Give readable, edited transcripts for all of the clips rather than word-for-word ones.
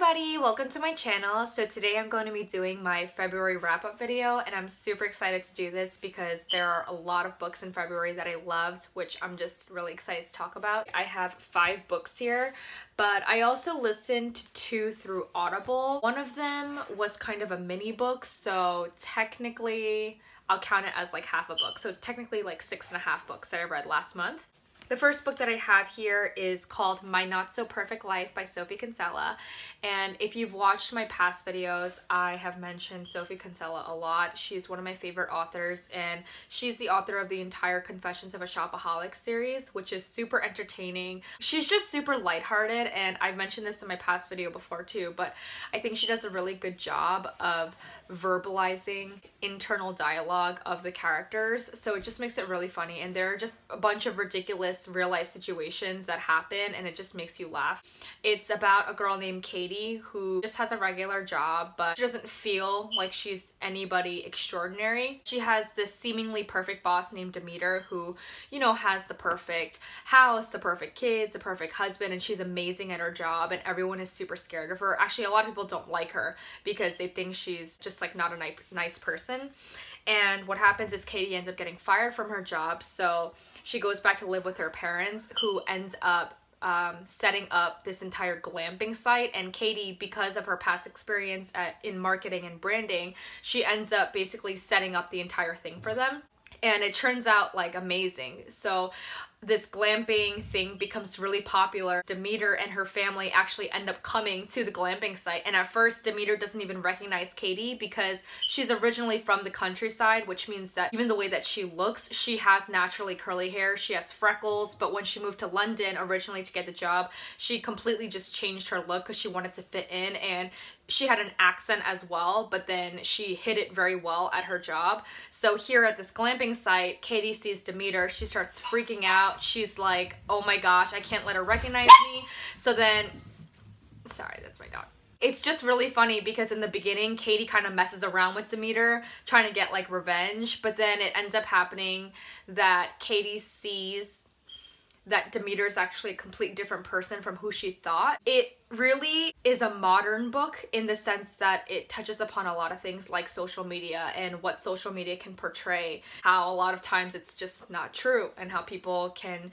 everybody, welcome to my channel. So today I'm going to be doing my February wrap-up video, and I'm super excited to do this because there are a lot of books in February that I loved, which I'm just really excited to talk about. I have 5 books here, but I also listened to 2 through Audible. One of them was kind of a mini book, so technically I'll count it as like half a book. So technically like 6.5 books that I read last month. The first book that I have here is called My Not So Perfect Life by Sophie Kinsella, and if you've watched my past videos, I have mentioned Sophie Kinsella a lot. She's one of my favorite authors, and she's the author of the entire Confessions of a Shopaholic series, which is super entertaining. She's just super lighthearted, and I've mentioned this in my past video before too, but I think she does a really good job of verbalizing internal dialogue of the characters, so it just makes it really funny, and there are just a bunch of ridiculous real life situations that happen, and it just makes you laugh. It's about a girl named Katie who just has a regular job, but she doesn't feel like she's anybody extraordinary. She has this seemingly perfect boss named Demeter who, you know, has the perfect house, the perfect kids, the perfect husband, and she's amazing at her job, and everyone is super scared of her. Actually, a lot of people don't like her because they think she's just like not a nice person. And what happens is Katie ends up getting fired from her job, so she goes back to live with her parents, who ends up setting up this entire glamping site. And Katie, because of her past experience in marketing and branding, she ends up basically setting up the entire thing for them. And it turns out like amazing. So this glamping thing becomes really popular. Demeter and her family actually end up coming to the glamping site, and at first Demeter doesn't even recognize Katie because she's originally from the countryside, which means that even the way that she looks, she has naturally curly hair, she has freckles, but when she moved to London originally to get the job, she completely just changed her look because she wanted to fit in, and she had an accent as well, but then she hid it very well at her job. So here at this glamping site, Katie sees Demeter, she starts freaking out. She's like, oh my gosh, I can't let her recognize me. So then, sorry, that's my dog. It's just really funny because in the beginning, Katie kind of messes around with Demeter, trying to get like revenge, but then it ends up happening that Katie sees that Demeter is actually a complete different person from who she thought. It really is a modern book in the sense that it touches upon a lot of things like social media and what social media can portray, how a lot of times it's just not true, and how people can,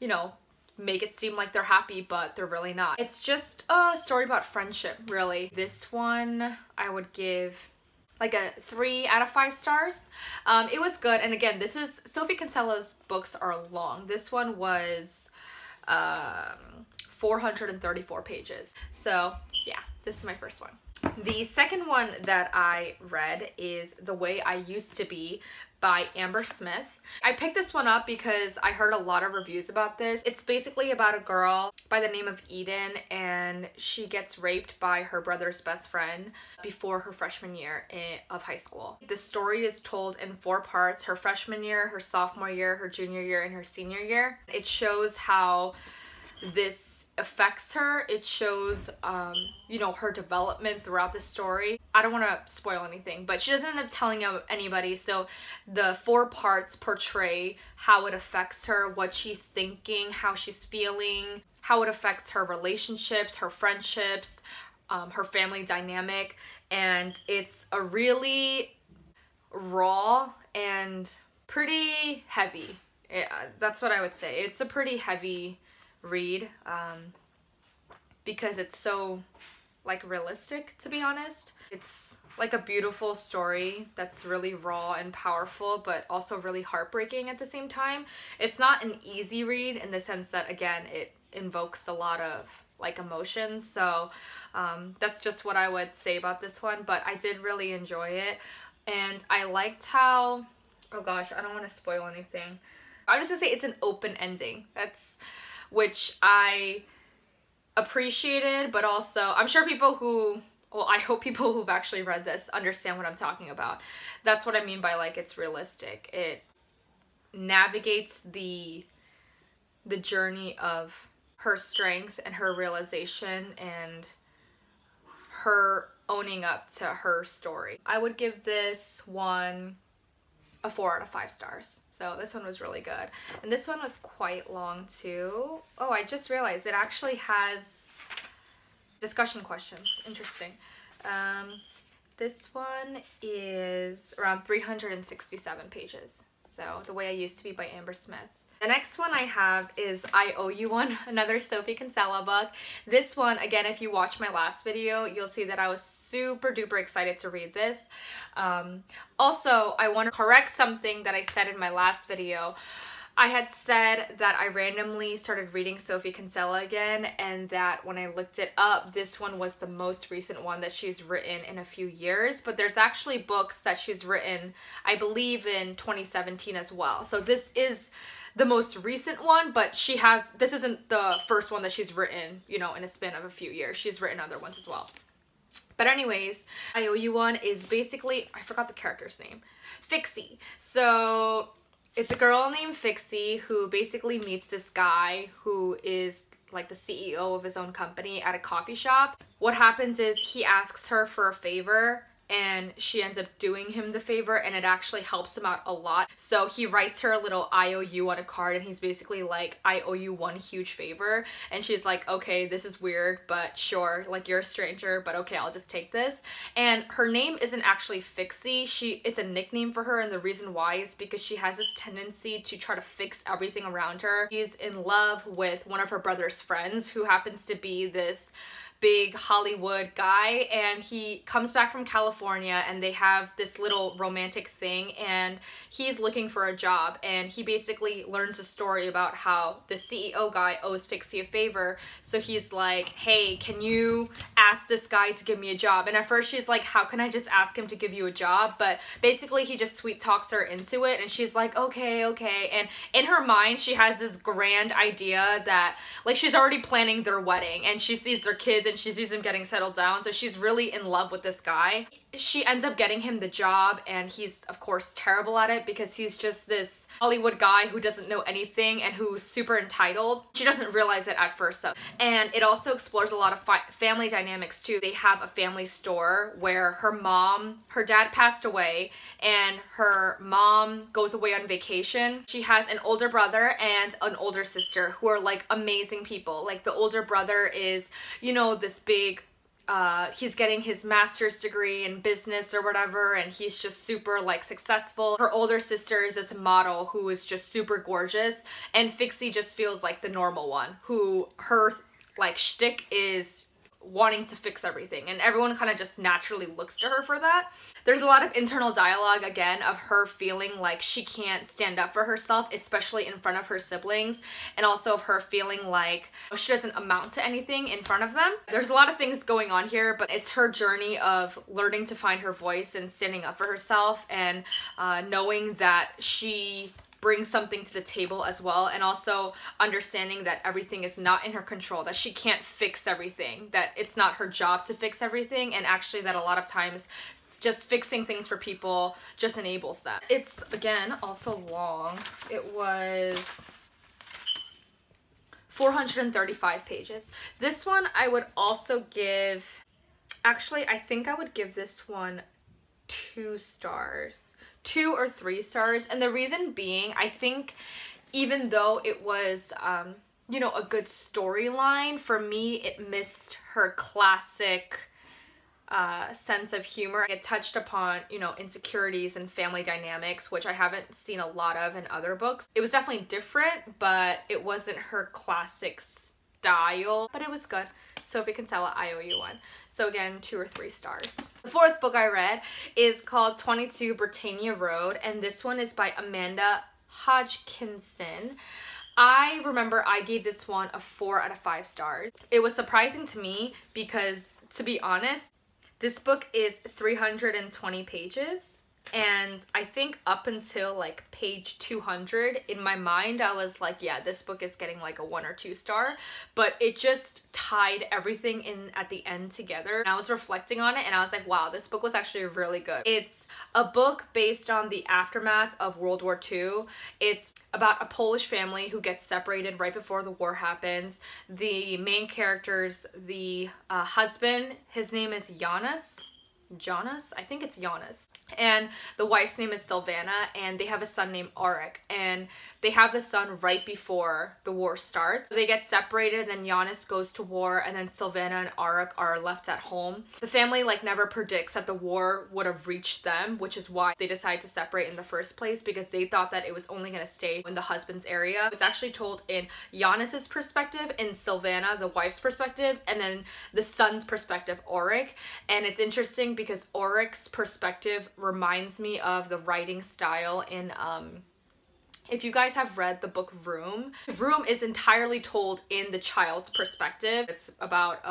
you know, make it seem like they're happy, but they're really not. It's just a story about friendship, really. This one I would give like a 3 out of 5 stars. It was good, and again, this is Sophie Kinsella's books are long. This one was 434 pages. So yeah, this is my first one. The second one that I read is The Way I Used to Be by Amber Smith. I picked this one up because I heard a lot of reviews about this. It's basically about a girl by the name of Eden, and she gets raped by her brother's best friend before her freshman year of high school. The story is told in 4 parts: her freshman year, her sophomore year, her junior year, and her senior year. It shows how this affects her. It shows you know, her development throughout the story. I don't want to spoil anything, but she doesn't end up telling anybody, so the 4 parts portray how it affects her, what she's thinking, how she's feeling, how it affects her relationships, her friendships, her family dynamic, and it's a really raw and pretty heavy. That's what I would say. It's a pretty heavy read because it's so like realistic, to be honest. It's like a beautiful story that's really raw and powerful, but also really heartbreaking at the same time. It's not an easy read in the sense that, again, it invokes a lot of like emotions, so that's just what I would say about this one, but I did really enjoy it, and I liked how, oh gosh, I don't want to spoil anything. I'm just gonna say it's an open ending. That's which I appreciated, but also I'm sure people who, well, I hope people who've actually read this understand what I'm talking about. That's what I mean by like it's realistic. It navigates the journey of her strength and her realization and her owning up to her story. I would give this one a 4 out of 5 stars. So this one was really good. And this one was quite long too. Oh, I just realized it actually has Discussion questions. Interesting. This one is around 367 pages. So The Way I Used to Be by Amber Smith. The next one I have is I Owe You One, another Sophie Kinsella book. This one, again, if you watch my last video, you'll see that I was super duper excited to read this. Also, I want to correct something that I said in my last video. I had said that I randomly started reading Sophie Kinsella again, and that when I looked it up, this one was the most recent one that she's written in a few years. But there's actually books that she's written, I believe, in 2017 as well. So this is the most recent one, but this isn't the first one that she's written, you know, in a span of a few years. She's written other ones as well. But anyways, I Owe You One is basically, I forgot the character's name, Fixie. So it's a girl named Fixie who basically meets this guy who is like the CEO of his own company at a coffee shop. What happens is he asks her for a favor, and she ends up doing him the favor, and it actually helps him out a lot. So he writes her a little I owe you on a card, and he's basically like, I owe you one huge favor. And she's like, okay, this is weird, but sure, like, you're a stranger, but okay, I'll just take this. And her name isn't actually Fixie. It's a nickname for her, and the reason why is because she has this tendency to try to fix everything around her. She's in love with one of her brother's friends, who happens to be this big Hollywood guy, and he comes back from California, and they have this little romantic thing, and he's looking for a job, and he basically learns a story about how the CEO guy owes Fixie a favor. So he's like, hey, can you ask this guy to give me a job? And at first she's like, how can I just ask him to give you a job? But basically he just sweet talks her into it, and she's like, okay. And in her mind she has this grand idea that, like, she's already planning their wedding, and she sees their kids and she sees them getting settled down, so she's really in love with this guy. She ends up getting him the job, and he's of course terrible at it because he's just this Hollywood guy who doesn't know anything and who's super entitled. She doesn't realize it at first though. And it also explores a lot of family dynamics too. They have a family store where her dad passed away, and her mom goes away on vacation. She has an older brother and an older sister who are like amazing people. Like, the older brother is, you know, this big he's getting his master's degree in business or whatever, and he's just super like successful. Her older sister is this model who is just super gorgeous, and Fixie just feels like the normal one, who her like shtick is wanting to fix everything, and everyone kind of just naturally looks to her for that. There's a lot of internal dialogue, again, of her feeling like she can't stand up for herself, especially in front of her siblings, and also of her feeling like she doesn't amount to anything in front of them. There's a lot of things going on here, but it's her journey of learning to find her voice and standing up for herself, and knowing that she brings something to the table as well, and also understanding that everything is not in her control, that she can't fix everything, that it's not her job to fix everything, and actually that a lot of times just fixing things for people just enables that. It's, again, also long. It was 435 pages. This one I would also give, actually I think I would give this one 2 stars. 2 or 3 stars, and the reason being, I think even though it was you know, a good storyline, for me it missed her classic sense of humor. It touched upon, you know, insecurities and family dynamics, which I haven't seen a lot of in other books. It was definitely different, but it wasn't her classic style, but it was good. Sophie Kinsella, I Owe You One. So again, 2 or 3 stars. The 4th book I read is called 22 Britannia Road, and this one is by Amanda Hodgkinson. I remember I gave this one a 4 out of 5 stars. It was surprising to me because, to be honest, this book is 320 pages, and I think up until like page 200 in my mind I was like, yeah, this book is getting like a 1 or 2 star, but it just tied everything in at the end together, and I was reflecting on it and I was like, wow, this book was actually really good. It's a book based on the aftermath of World War II. It's about a Polish family who gets separated right before the war happens. The main characters, the husband, his name is Janusz, I think it's Janusz. And the wife's name is Sylvana, and they have a son named Auric, and they have the son right before the war starts. So they get separated, then Giannis goes to war, and then Sylvana and Auric are left at home. The family like never predicts that the war would have reached them, which is why they decide to separate in the first place, because they thought that it was only going to stay in the husband's area. It's actually told in Giannis's perspective, in Sylvana, the wife's perspective, and then the son's perspective, Auric. And it's interesting because Auric's perspective reminds me of the writing style in if you guys have read the book Room is entirely told in the child's perspective. It's about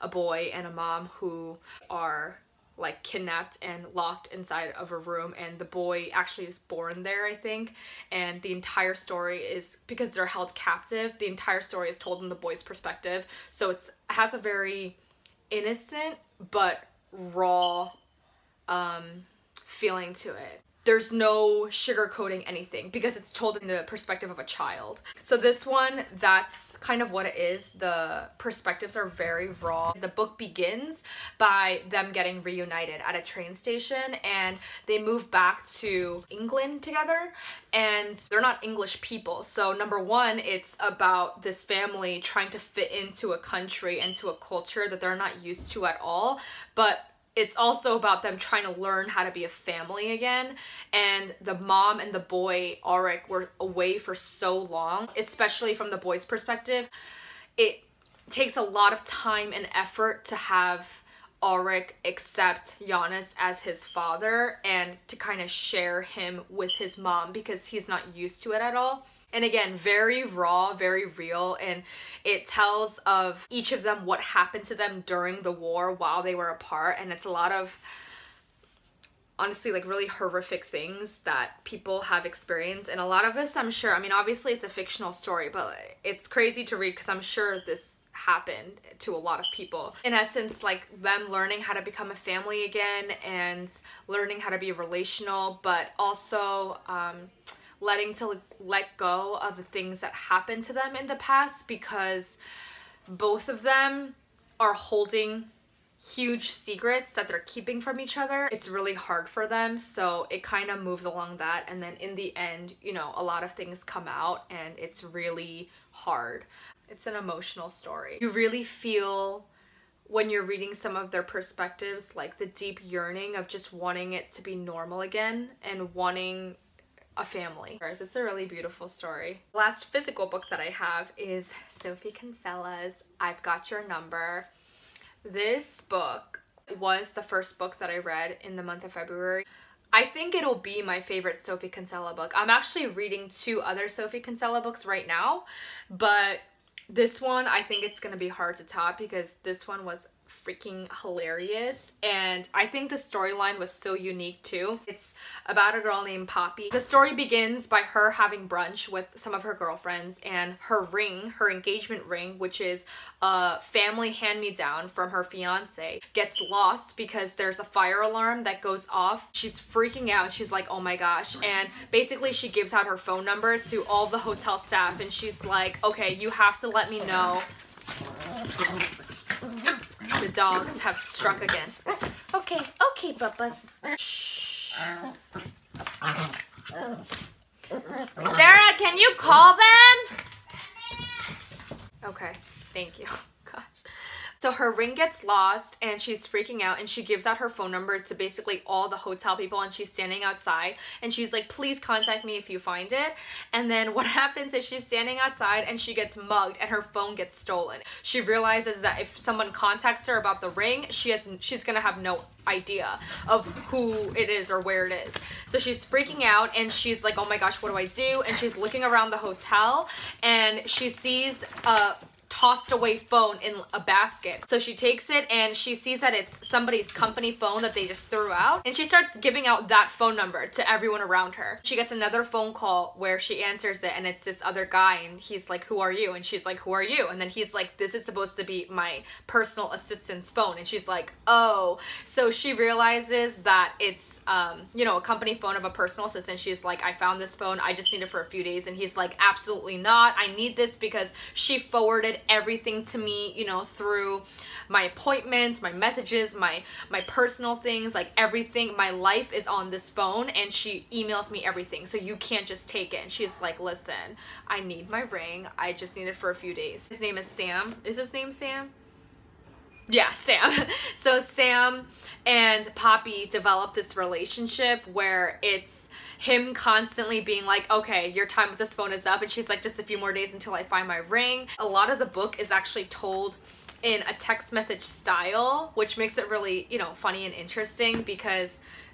a boy and a mom who are like kidnapped and locked inside of a room, and the boy actually is born there, I think, and the entire story is, because they're held captive, the entire story is told in the boy's perspective. So it has a very innocent but raw feeling to it. There's no sugarcoating anything because it's told in the perspective of a child. So this one, that's kind of what it is. The perspectives are very raw. The book begins by them getting reunited at a train station, and they move back to England together, and they're not English people. So number one, it's about this family trying to fit into a country and to a culture that they're not used to at all, but it's also about them trying to learn how to be a family again. And the mom and the boy, Auric, were away for so long, especially from the boy's perspective. It takes a lot of time and effort to have Auric accept Giannis as his father and to kind of share him with his mom because he's not used to it at all. And again, very raw, very real, and it tells of each of them what happened to them during the war while they were apart, and it's a lot of, honestly, like really horrific things that people have experienced. And a lot of this, I'm sure, I mean, obviously it's a fictional story, but it's crazy to read because I'm sure this happened to a lot of people. In essence, like them learning how to become a family again and learning how to be relational, but also letting to let go of the things that happened to them in the past, because both of them are holding huge secrets that they're keeping from each other. It's really hard for them, so it kind of moves along that, and then in the end, you know, a lot of things come out and it's really hard. It's an emotional story. You really feel when you're reading some of their perspectives, like the deep yearning of just wanting it to be normal again and wanting a family. It's a really beautiful story. The last physical book that I have is Sophie Kinsella's I've Got Your Number. This book was the first book that I read in the month of February. I think it'll be my favorite Sophie Kinsella book. I'm actually reading 2 other Sophie Kinsella books right now, but this one, I think it's gonna be hard to top because this one was freaking hilarious, and I think the storyline was so unique too. It's about a girl named Poppy. The story begins by her having brunch with some of her girlfriends, and her ring, her engagement ring, which is a family hand-me-down from her fiance, gets lost because there's a fire alarm that goes off. She's freaking out. She's like, oh my gosh. And basically she gives out her phone number to all the hotel staff, and she's like, okay, you have to let me know. The dogs have struck again. Okay, Bubba. Shh. Sarah, can you call them? Okay, thank you. Gosh. So her ring gets lost and she's freaking out, and she gives out her phone number to basically all the hotel people, and she's standing outside and she's like, please contact me if you find it. And then what happens is she's standing outside and she gets mugged and her phone gets stolen. She realizes that if someone contacts her about the ring, she's gonna have no idea of who it is or where it is. So she's freaking out and she's like, oh my gosh, what do I do? And she's looking around the hotel and she sees a tossed away phone in a basket. So she takes it and she sees that it's somebody's company phone that they just threw out, and she starts giving out that phone number to everyone around her. She gets another phone call where she answers it, and it's this other guy, and he's like, who are you? And she's like, who are you? And then he's like, this is supposed to be my personal assistant's phone. And she's like, oh. So she realizes that it's you know, a company phone of a personal assistant. She's like, I found this phone, I just need it for a few days. And he's like, absolutely not, I need this because she forwarded everything to me, you know, through my appointments, my messages, my personal things, like everything. My life is on this phone, and she emails me everything, so you can't just take it. And she's like, listen, I need my ring, I just need it for a few days. His name is Sam. Is his name Sam? Yeah, Sam. So Sam and Poppy developed this relationship where it's him constantly being like, okay, your time with this phone is up, and she's like, just a few more days until I find my ring. A lot of the book is actually told in a text message style, which makes it really, you know, funny and interesting because,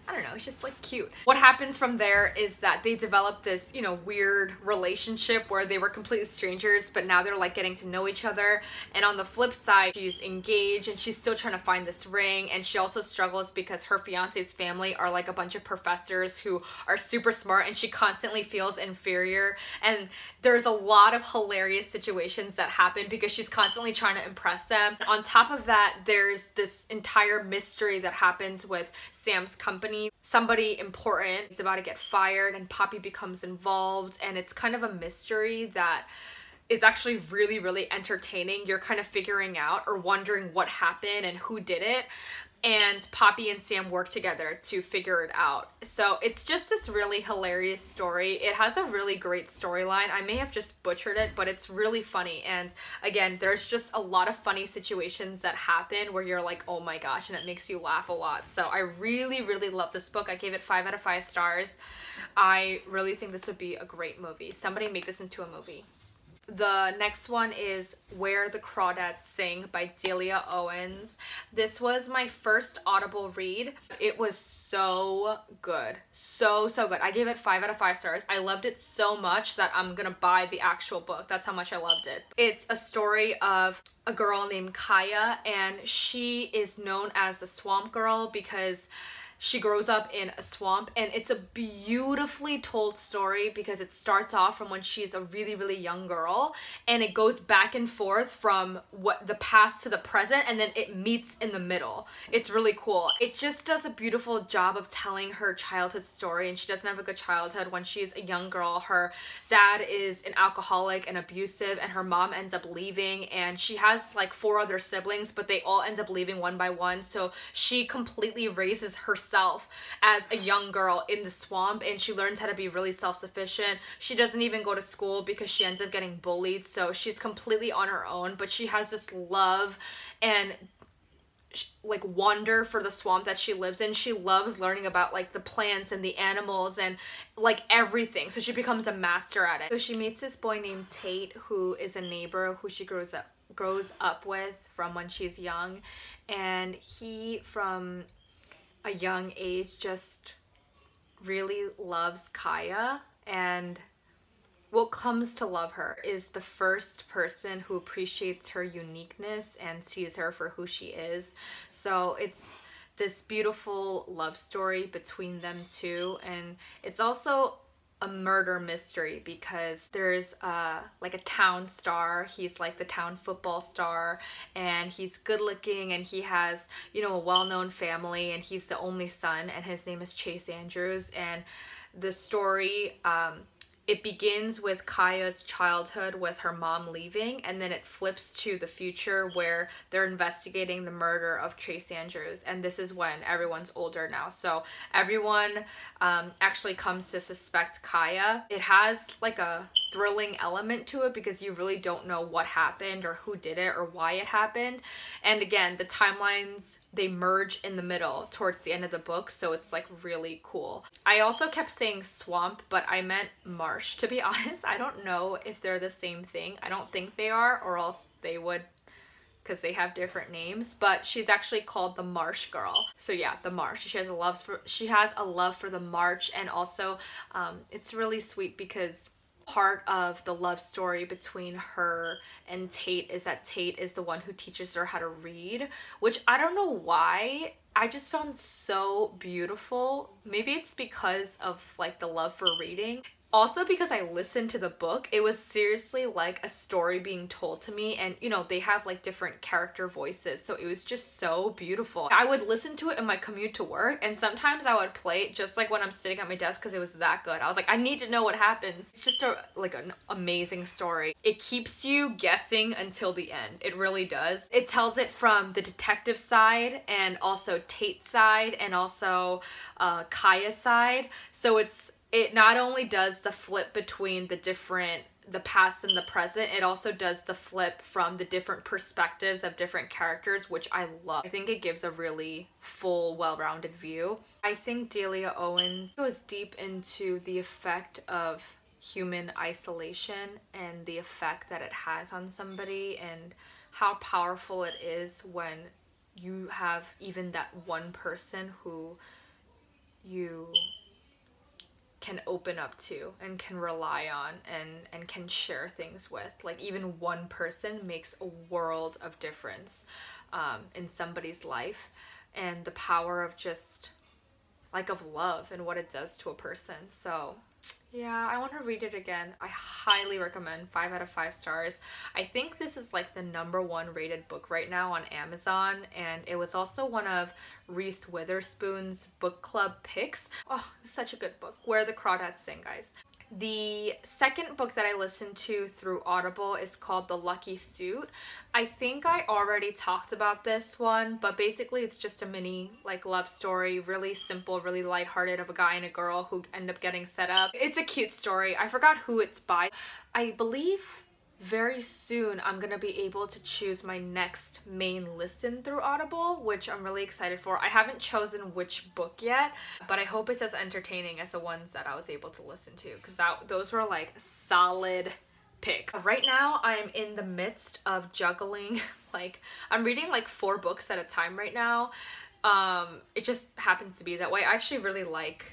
I don't know, it's just like cute. What happens from there is that they develop this, you know, weird relationship where they were completely strangers, but now they're like getting to know each other. And on the flip side, she's engaged and she's still trying to find this ring, and she also struggles because her fiance's family are like a bunch of professors who are super smart, and she constantly feels inferior. And there's a lot of hilarious situations that happen because she's constantly trying to impress them. On top of that, there's this entire mystery that happens with Sam's company. Somebody important is about to get fired, and Poppy becomes involved, and it's kind of a mystery that is actually really, really entertaining. You're kind of figuring out or wondering what happened and who did it, and Poppy and Sam work together to figure it out. So it's just this really hilarious story. It has a really great storyline. I may have just butchered it, but it's really funny. And again, there's just a lot of funny situations that happen where you're like, oh my gosh, and it makes you laugh a lot. So I really, really love this book. I gave it 5 out of 5 stars. I really think this would be a great movie. Somebody make this into a movie. The next one is Where the Crawdads Sing by Delia Owens. This was my first Audible read. It was so good. So good. I gave it 5 out of 5 stars. I loved it so much that I'm gonna buy the actual book. That's how much I loved it. It's a story of a girl named Kaya, and she is known as the Swamp Girl because she grows up in a swamp, and it's a beautifully told story because it starts off from when she's a really, really young girl, and it goes back and forth from what the past to the present, and then it meets in the middle. It's really cool. It just does a beautiful job of telling her childhood story, and she doesn't have a good childhood. When she's a young girl, her dad is an alcoholic and abusive, and her mom ends up leaving, and she has like 4 other siblings, but they all end up leaving one by one, so she completely raises herself as a young girl in the swamp, and she learns how to be really self-sufficient. She doesn't even go to school because she ends up getting bullied, so she's completely on her own, but she has this love and like wonder for the swamp that she lives in. She loves learning about like the plants and the animals and like everything, so she becomes a master at it. So she meets this boy named Tate, who is a neighbor who she grows up with from when she's young, and he from a young age just really loves Kaya, and what comes to love her is the first person who appreciates her uniqueness and sees her for who she is. So it's this beautiful love story between them two, and it's also a murder mystery because there's like a town star. He's like the town football star, and he's good looking, and he has, you know, a well-known family, and he's the only son, and his name is Chase Andrews. And the story, it begins with Kaya's childhood with her mom leaving, and then it flips to the future where they're investigating the murder of Chase Andrews, and this is when everyone's older now. So everyone actually comes to suspect Kaya. It has like a thrilling element to it because you really don't know what happened or who did it or why it happened. And again, the timelines, they merge in the middle towards the end of the book, so it's like really cool. I also kept saying swamp, but I meant marsh, to be honest. I don't know if they're the same thing. I don't think they are, or else they would, because they have different names. But she's actually called the Marsh Girl. So yeah, the marsh. She has a love for the marsh, and also it's really sweet because part of the love story between her and Tate is that Tate is the one who teaches her how to read, which I don't know why I just found so beautiful. Maybe it's because of like the love for reading. Also because I listened to the book, it was seriously like a story being told to me, and you know, they have like different character voices, so it was just so beautiful. I would listen to it in my commute to work, and sometimes I would play it just like when I'm sitting at my desk because it was that good. I was like, I need to know what happens. It's just like an amazing story. It keeps you guessing until the end. It really does. It tells it from the detective side and also Tate's side and also Kaya's side. So it not only does the flip between the past and the present, it also does the flip from the different perspectives of different characters, which I love. I think it gives a really full, well-rounded view. I think Delia Owens goes deep into the effect of human isolation and the effect that it has on somebody, and how powerful it is when you have even that one person who you can open up to and can rely on and can share things with. Like, even one person makes a world of difference in somebody's life, and the power of just like of love and what it does to a person. So yeah, I want to read it again. I highly recommend. 5 out of 5 stars. I think this is like the #1 rated book right now on Amazon, and it was also one of Reese Witherspoon's book club picks. Oh, it was such a good book. Where the Crawdads Sing, guys. The second book that I listened to through Audible is called The Lucky Suit. I think I already talked about this one, but basically it's just a mini like love story, really simple, really lighthearted, of a guy and a girl who end up getting set up. It's a cute story. I forgot who it's by. I believe very soon I'm gonna be able to choose my next main listen through Audible, which I'm really excited for. I haven't chosen which book yet, but I hope it's as entertaining as the ones that I was able to listen to, because those were like solid picks. Right now I'm in the midst of juggling, like I'm reading like 4 books at a time right now. It just happens to be that way. I actually really like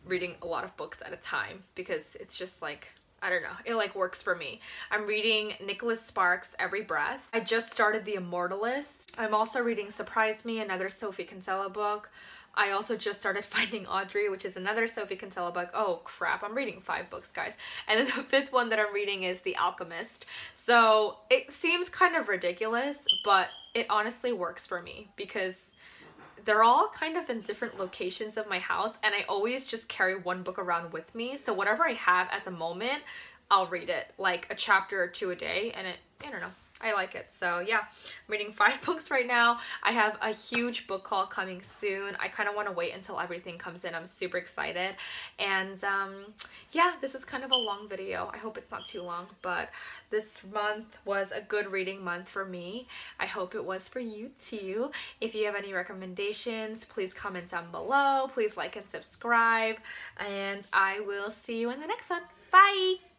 reading a lot of books at a time because it's just like, I don't know, it like works for me. I'm reading Nicholas Sparks' Every Breath. I just started The Immortalist. I'm also reading Surprise Me, another Sophie Kinsella book. I also just started Finding Audrey, which is another Sophie Kinsella book. Oh crap, I'm reading 5 books, guys. And then the 5th one that I'm reading is The Alchemist. So it seems kind of ridiculous, but it honestly works for me because they're all kind of in different locations of my house, and I always just carry one book around with me. So whatever I have at the moment, I'll read it, like a chapter or 2 a day, and I don't know, I like it. So yeah, I'm reading 5 books right now. I have a huge book haul coming soon. I kind of want to wait until everything comes in. I'm super excited. And yeah, this is kind of a long video. I hope it's not too long, but this month was a good reading month for me. I hope it was for you too. If you have any recommendations, please comment down below. Please like and subscribe, and I will see you in the next one. Bye!